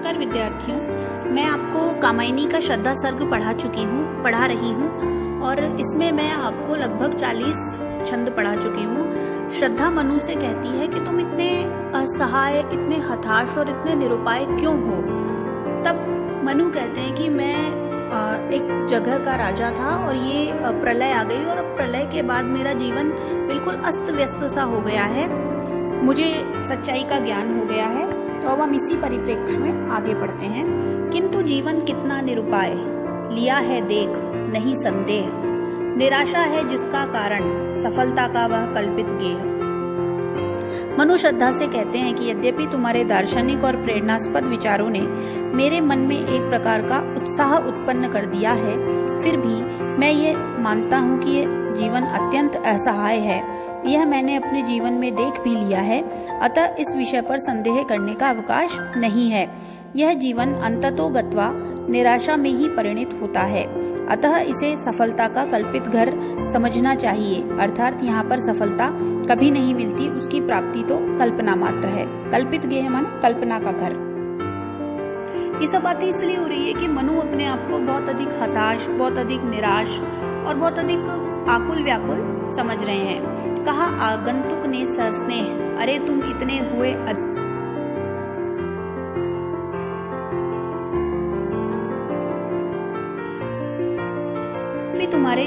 नमस्कार विद्यार्थियों, मैं आपको कामायनी का श्रद्धा सर्ग पढ़ा रही हूँ और इसमें मैं आपको लगभग 40 छंद पढ़ा चुकी हूँ। श्रद्धा मनु से कहती है कि तुम इतने असहाय, इतने हताश और इतने निरुपाय क्यों हो। तब मनु कहते हैं कि मैं एक जगह का राजा था और ये प्रलय आ गई और प्रलय के बाद मेरा जीवन बिल्कुल अस्त व्यस्त सा हो गया है, मुझे सच्चाई का ज्ञान हो गया है। तो अब हम इसी परिप्रेक्ष्य में आगे बढ़ते हैं। किंतु जीवन कितना निरुपाय, लिया है देख नहीं संदेह, निराशा है जिसका कारण, सफलता का वह कल्पित गेह। मनु श्रद्धा से कहते हैं कि यद्यपि तुम्हारे दार्शनिक और प्रेरणास्पद विचारों ने मेरे मन में एक प्रकार का उत्साह उत्पन्न कर दिया है, फिर भी मैं ये मानता हूँ कि ये जीवन अत्यंत असहाय है। यह मैंने अपने जीवन में देख भी लिया है, अतः इस विषय पर संदेह करने का अवकाश नहीं है। यह जीवन अंततो गत्वा निराशा में ही परिणित होता है, अतः इसे सफलता का कल्पित घर समझना चाहिए। अर्थात यहाँ पर सफलता कभी नहीं मिलती, उसकी प्राप्ति तो कल्पना मात्र है। कल्पित गेह माने कल्पना का घर। ये सब बातें इसलिए हो रही है कि मनु अपने आप को बहुत अधिक हताश, बहुत अधिक निराश और बहुत अधिक आकुल व्याकुल समझ रहे हैं। कहा आगंतुक ने सस्नेह, अरे तुम इतने हुए भी तुम्हारे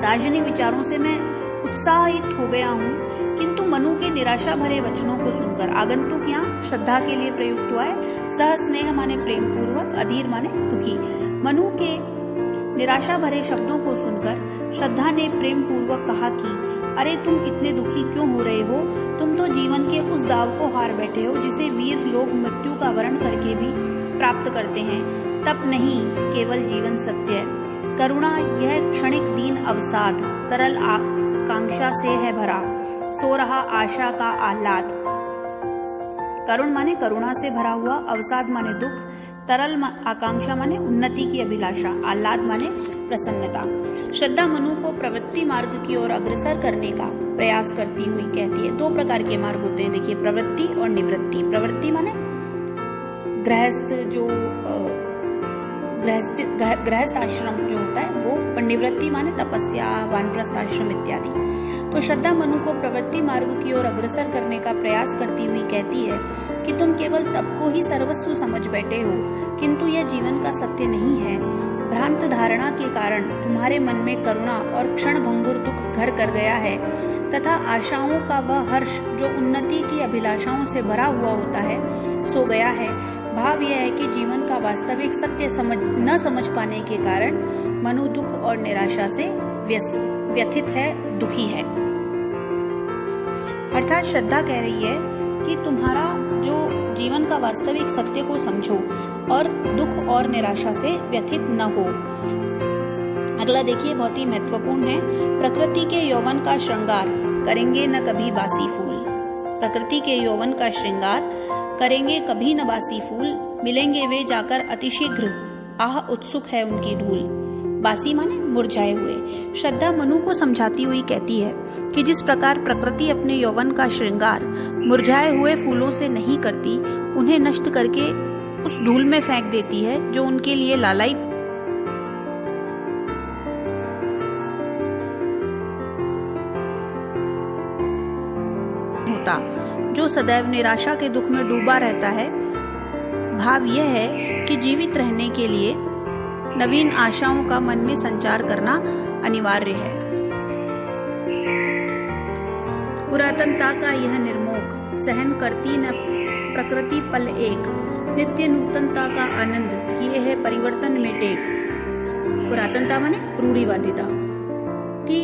दार्शनिक विचारों से मैं उत्साहित हो गया हूँ, किंतु मनु के निराशा भरे वचनों को सुनकर, आगंतुक यहाँ श्रद्धा के लिए प्रयुक्त हुआ है। सह स्नेह माने प्रेम पूर्वक, अधीर माने दुखी। मनु के निराशा भरे शब्दों को सुनकर श्रद्धा ने प्रेम पूर्वक कहा कि अरे तुम इतने दुखी क्यों हो रहे हो, तुम तो जीवन के उस दाव को हार बैठे हो जिसे वीर लोग मृत्यु का वरण करके भी प्राप्त करते हैं। तप नहीं केवल जीवन सत्य है, करुणा यह क्षणिक दीन अवसाद, तरल आकांक्षा से है भरा, सो रहा आशा का आह्लाद। करुण माने करुणा से भरा हुआ, अवसाद माने दुख, तरल आकांक्षा माने उन्नति की अभिलाषा, आह्लाद माने प्रसन्नता। श्रद्धा मनु को प्रवृत्ति मार्ग की ओर अग्रसर करने का प्रयास करती हुई कहती है। दो प्रकार के मार्ग होते हैं, देखिए, प्रवृत्ति और निवृत्ति। प्रवृत्ति माने गृहस्थ जो गृहस्थ आश्रम जो होता है वो, और निवृत्ति माने तपस्या, वानप्रस्थ आश्रम इत्यादि। तो श्रद्धा मनु को प्रवृत्ति मार्ग की ओर अग्रसर करने का प्रयास करती हुई कहती है कि तुम केवल तप को ही सर्वस्व समझ बैठे हो, किंतु यह जीवन का सत्य नहीं है। भ्रांत धारणा के कारण तुम्हारे मन में करुणा और क्षण भंगुर दुख घर कर गया है, तथा आशाओं का वह हर्ष जो उन्नति की अभिलाषाओं से भरा हुआ होता है सो गया है। भाव यह है कि जीवन का वास्तविक सत्य न समझ पाने के कारण मनु दुख और निराशा से व्यथित है, दुखी है। अर्थात श्रद्धा कह रही है कि तुम्हारा जो जीवन का वास्तविक सत्य को समझो और दुख और निराशा से व्यथित न हो। अगला देखिए, बहुत ही महत्वपूर्ण है। प्रकृति के यौवन का श्रृंगार करेंगे न कभी बासी फूल, प्रकृति के यौवन का श्रृंगार करेंगे कभी न बासी फूल, मिलेंगे वे जाकर अतिशीघ्र, आह उत्सुक है उनकी धूल। बासी माने मुरझाए हुए। श्रद्धा मनु को समझाती हुई कहती है कि जिस प्रकार प्रकृति अपने यौवन का श्रृंगार मुरझाए हुए फूलों से नहीं करती, उन्हें नष्ट करके उस धूल में फेंक देती है जो उनके लिए लालायित होता, जो सदैव निराशा के दुख में डूबा रहता है। भाव यह है कि जीवित रहने के लिए नवीन आशाओं का मन में संचार करना अनिवार्य है। पुरातनता का यह निर्मोह सहन करती न प्रकृति पल एक, नित्य नूतनता का आनंद किए है परिवर्तन में टेक। पुरातनता माने रूढ़िवादिता की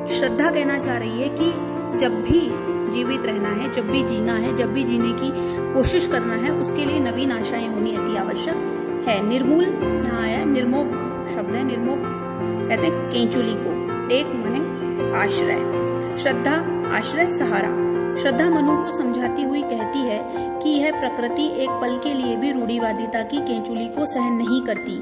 श्रद्धा कहना चाह रही है कि जब भी जीवित रहना है, जब भी जीना है, जब भी जीने की कोशिश करना है, उसके लिए नवीन आशाएं होनी अति आवश्यक है। निर्मूल यहाँ आया, निर्मोक शब्द है। निर्मोक कहते हैं केंचुली को। टेक माने आश्रय, श्रद्धा आश्रय सहारा। श्रद्धा मनु को समझाती हुई कहती है कि यह प्रकृति एक पल के लिए भी रूढ़िवादिता की केंचुली को सहन नहीं करती,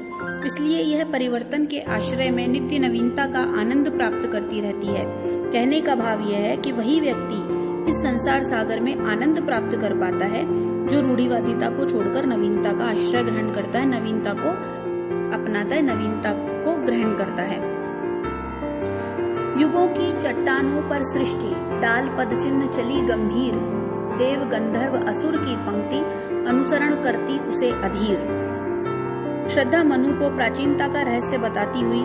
इसलिए यह परिवर्तन के आश्रय में नित्य नवीनता का आनंद प्राप्त करती रहती है। कहने का भाव यह है कि वही व्यक्ति इस संसार सागर में आनंद प्राप्त कर पाता है जो रूढ़िवादिता को छोड़कर नवीनता का आश्रय ग्रहण करता है, नवीनता को अपनाता है, नवीनता को ग्रहण करता है। युगों की चट्टानों पर सृष्टि डाल पद चिन्ह चली गंभीर, देव गंधर्व असुर की पंक्ति अनुसरण करती उसे अधीर। श्रद्धा मनु को प्राचीनता का रहस्य बताती हुई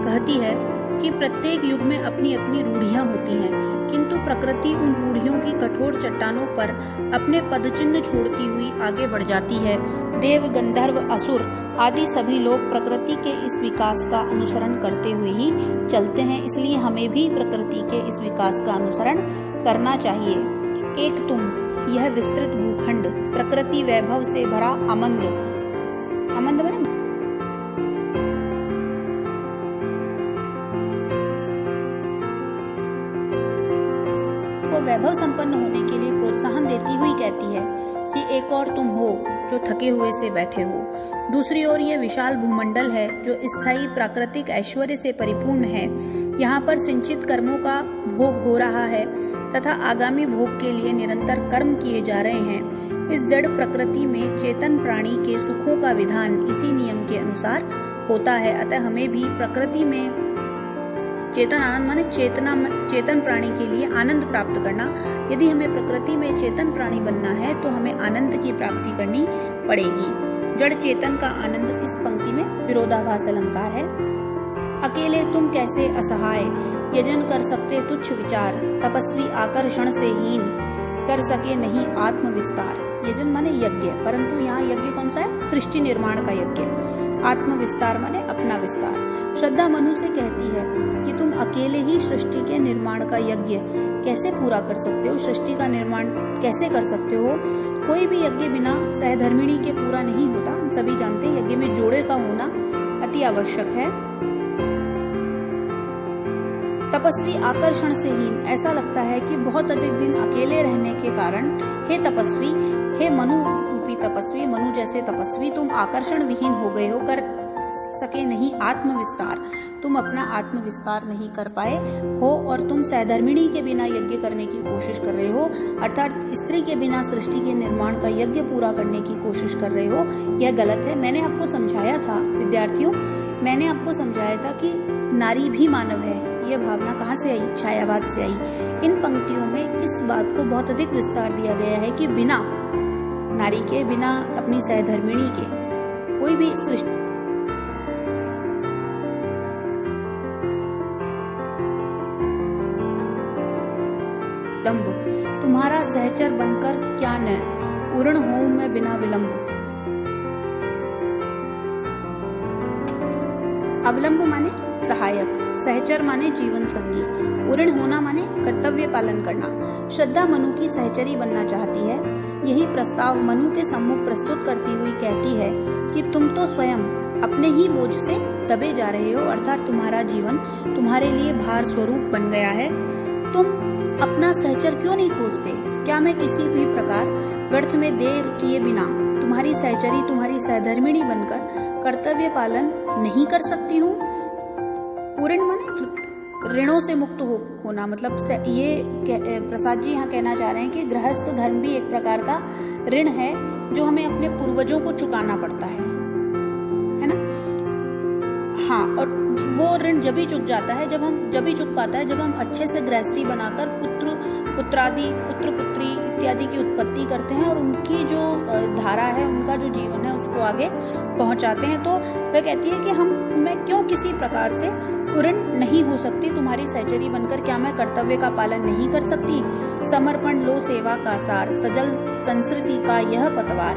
कहती है कि प्रत्येक युग में अपनी अपनी रूढ़ियां होती हैं, किंतु प्रकृति उन रूढ़ियों की कठोर चट्टानों पर अपने पदचिन्ह छोड़ती हुई आगे बढ़ जाती है। देव गंधर्व असुर आदि सभी लोग प्रकृति के इस विकास का अनुसरण करते हुए ही चलते हैं, इसलिए हमें भी प्रकृति के इस विकास का अनुसरण करना चाहिए। एक तुम यह विस्तृत भूखंड प्रकृति वैभव से भरा अमंद बने को वैभव संपन्न होने के लिए प्रोत्साहन देती हुई कहती है कि एक और तुम हो जो थके हुए से बैठे हो। दूसरी ओर ये विशाल भूमंडल है जो स्थायी प्राकृतिक ऐश्वर्य से परिपूर्ण है। यहाँ पर सिंचित कर्मों का भोग हो रहा है तथा आगामी भोग के लिए निरंतर कर्म किए जा रहे हैं। इस जड़ प्रकृति में चेतन प्राणी के सुखों का विधान इसी नियम के अनुसार होता है। अतः हमें भी प्रकृति में चेतन आनंद माने चेतन प्राणी के लिए आनंद प्राप्त करना। यदि हमें प्रकृति में चेतन प्राणी बनना है तो हमें आनंद की प्राप्ति करनी पड़ेगी। जड़ चेतन का आनंद इस पंक्ति में विरोधाभास अलंकार है। अकेले तुम कैसे असहाय, यजन कर सकते तुच्छ विचार, तपस्वी आकर्षण से हीन, कर सके नहीं आत्म विस्तार। यजन माने यज्ञ, परंतु यहाँ यज्ञ कौन सा है? सृष्टि निर्माण का यज्ञ। आत्म विस्तार माने अपना विस्तार। श्रद्धा मनु से कहती है कि तुम अकेले ही सृष्टि के निर्माण का यज्ञ कैसे पूरा कर सकते हो, सृष्टि का निर्माण कैसे कर सकते हो। कोई भी यज्ञ बिना सहधर्मिणी के पूरा नहीं होता। हम सभी जानते हैं यज्ञ में जोड़े का होना अति आवश्यक है। तपस्वी आकर्षण से हीन, ऐसा लगता है कि बहुत अधिक दिन अकेले रहने के कारण हे तपस्वी, हे मनु रूपी तपस्वी, मनु जैसे तपस्वी, तुम आकर्षण विहीन हो गए हो, कर सके नहीं आत्मविस्तार, तुम अपना आत्मविस्तार नहीं कर पाए हो और तुम सहधर्मिणी के बिना यज्ञ करने की कोशिश कर रहे हो, अर्थात स्त्री के बिना सृष्टि के निर्माण का यज्ञ पूरा करने की कोशिश कर रहे हो। यह गलत है। मैंने आपको समझाया था विद्यार्थियों, मैंने आपको समझाया था कि नारी भी मानव है। यह भावना कहाँ से आई? छायावाद से आई। इन पंक्तियों में इस बात को बहुत अधिक विस्तार दिया गया है कि बिना नारी के, बिना अपनी सहधर्मिणी के कोई भी सृष्टि तुम्हारा सहचर बनकर क्या न, उरण होऊं मैं बिना विलंब। अवलंब माने सहायक, सहचर माने जीवन संगी, उऋण होना माने कर्तव्य पालन करना। श्रद्धा मनु की सहचरी बनना चाहती है। यही प्रस्ताव मनु के सम्मुख प्रस्तुत करती हुई कहती है कि तुम तो स्वयं अपने ही बोझ से दबे जा रहे हो, अर्थात तुम्हारा जीवन तुम्हारे लिए भार स्वरूप बन गया है। तुम अपना सहचर क्यों नहीं खोजते? क्या मैं किसी भी प्रकार व्यर्थ में देर किए बिना तुम्हारी सहचरी, तुम्हारी सहधर्मिणी बनकर कर्तव्य पालन नहीं कर सकती हूँ? उऋण माने ऋणों से मुक्त होना, मतलब ये प्रसाद जी यहाँ कहना चाह रहे हैं कि गृहस्थ धर्म भी एक प्रकार का ऋण है जो हमें अपने पूर्वजों को चुकाना पड़ता है ना? हाँ, और वो ऋण जब ही चुक जाता है, जब ही चुक पाता है जब हम अच्छे से गृहस्थी बनाकर पुत्र पुत्री इत्यादि की उत्पत्ति करते हैं और उनकी जो धारा है, उनका जो जीवन है उसको आगे पहुंचाते हैं। तो वह कहती है कि मैं क्यों किसी प्रकार से उऋण नहीं हो सकती तुम्हारी सहचरी बनकर? क्या मैं कर्तव्य का पालन नहीं कर सकती? समर्पण लो सेवा का सार, सजल संस्कृति का यह पतवार,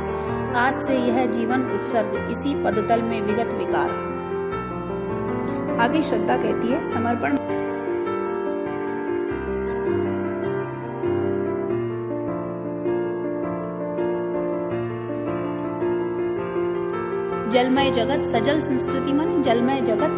आज से यह जीवन उत्सर्ग, इसी पदतल में विगत विकार। आगे श्रद्धा कहती है समर्पण जलमय जगत, सजल संस्कृति माने जलमय जगत,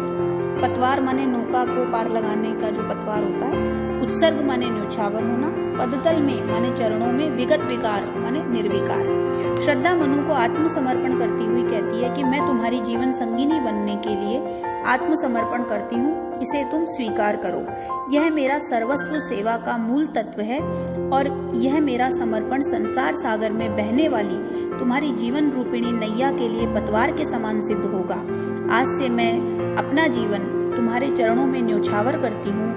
पतवार माने नौका को पार लगाने का जो पतवार होता है, उत्सर्ग माने न्योछावर होना, पदतल में माने चरणों में, विगत विकार माने निर्विकार। श्रद्धा मनु को आत्मसमर्पण करती हुई कहती है कि मैं तुम्हारी जीवन संगिनी बनने के लिए आत्मसमर्पण करती हूँ। इसे तुम स्वीकार करो। यह मेरा सर्वस्व सेवा का मूल तत्व है और यह मेरा समर्पण संसार सागर में बहने वाली तुम्हारी जीवन रूपिणी नैया के लिए पतवार के समान सिद्ध होगा। आज से मैं अपना जीवन तुम्हारे चरणों में न्योछावर करती हूँ।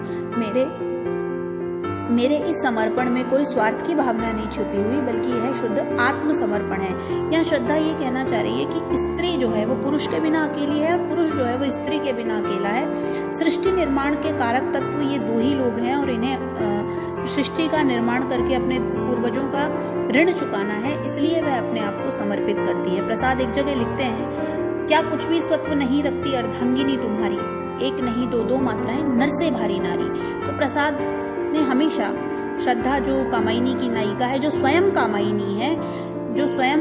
मेरे इस समर्पण में कोई स्वार्थ की भावना नहीं छुपी हुई, बल्कि यह शुद्ध आत्मसमर्पण है। यहाँ श्रद्धा ये कहना चाह रही है कि स्त्री जो है वो पुरुष के बिना अकेली है और पुरुष जो है वो स्त्री के बिना अकेला है। सृष्टि निर्माण के कारक तत्व ये दो ही लोग हैं और इन्हें सृष्टि का निर्माण करके अपने पूर्वजों का ऋण चुकाना है, इसलिए वह अपने आप को समर्पित करती है। प्रसाद एक जगह लिखते हैं, क्या कुछ भी स्वत्व नहीं रखती अर्धांगिनी तुम्हारी, एक नहीं दो दो मात्राएं नर से भारी नारी। तो प्रसाद ने हमेशा श्रद्धा जो कामायनी की नायिका है, जो स्वयं कामायनी है, जो स्वयं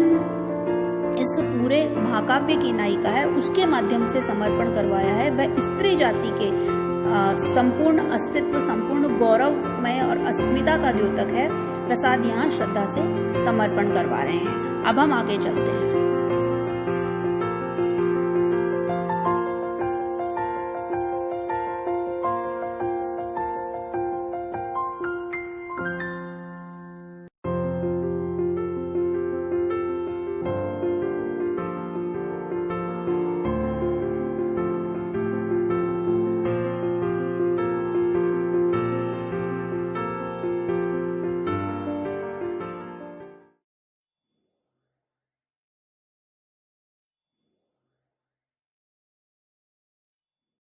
इस पूरे महाकाव्य की नायिका है, उसके माध्यम से समर्पण करवाया है। वह स्त्री जाति के संपूर्ण अस्तित्व, संपूर्ण गौरवमय और अस्मिता का द्योतक है। प्रसाद यहाँ श्रद्धा से समर्पण करवा रहे हैं। अब हम आगे चलते हैं।